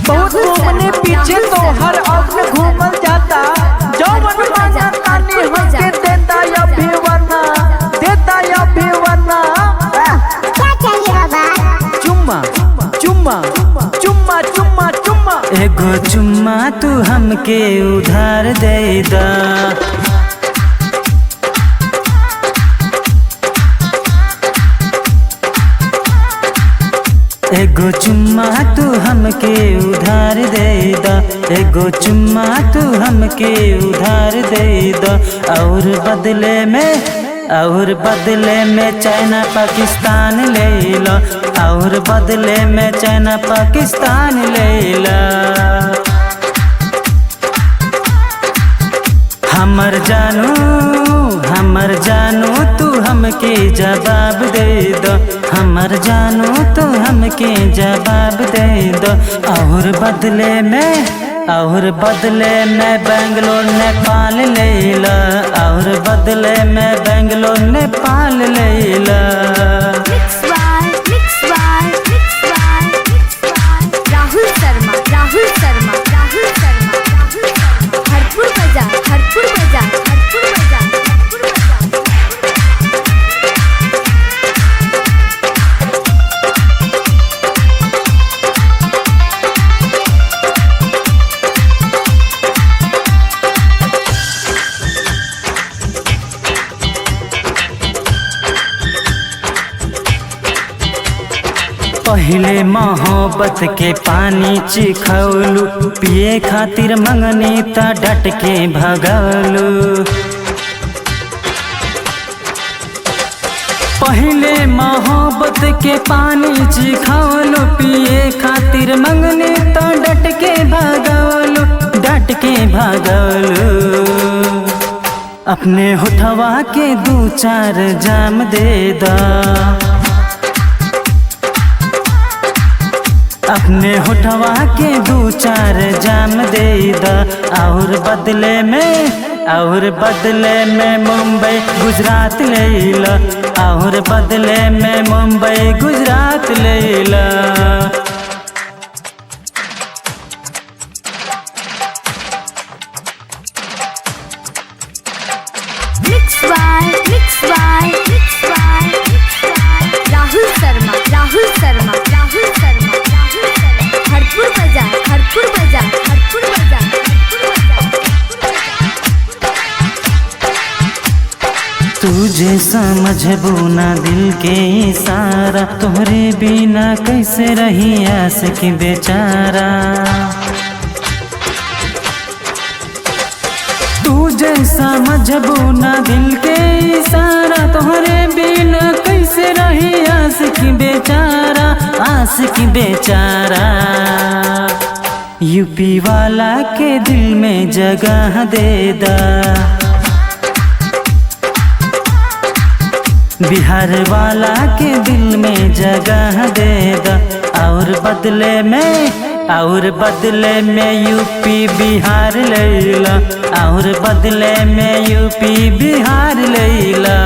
बहुत घूमने पीछे तो हर अग्न घूमल जाता। जौवन मांगा तानी हमके देता या भी वरना, देता या भी वरना। क्या चाहिए बाबा? चुम्मा चुम्मा चुम्मा चुम्मा चुम्मा। एगो चुम्मा तू हमके उधार दे दा। एगो चुम्मा तू हमके उधार दे दा। एगो चुम्मा तू हमके उधार दे दा। और बदले में चाइना पाकिस्तान ले ला। और बदले में चाइना पाकिस्तान ले ला। हमर जानू तू हमके जवाब दे दो। हमर जानू तू हमके जवाब दे दो। और बदले में बेंगलोर नेपाल ले ला। और बदले में बेंगलोर नेपाल ले ला। पहले मोहब्बत के पानी चिखौलू। पिए खातिर मंगनी त डट के भगलू। पहले मोहब्बत के पानी चिखौलू। पिए खातिर मंगनी त डट के भगलू। डट के भगलू। अपने होठवा के 2-4 जाम दे दा। अपने होठवा के 2-4 जाम दे दा। और बदले में मुंबई गुजरात ले ला। और बदले में मुंबई गुजरात ले ला। तुझे समझबू ना दिल के इशारा। तोहरे बिना कैसे रही आशिक बेचारा। तुझे समझबू ना दिल के इशारा। तोहरे बिना कैसे रही आशिक बेचारा। आशिक बेचारा। यूपी वाला के दिल में जगह दे दा। बिहार वाला के दिल में जगह दे दा। और बदले में यूपी बिहार ले ला। और बदले में यूपी बिहार ले ला।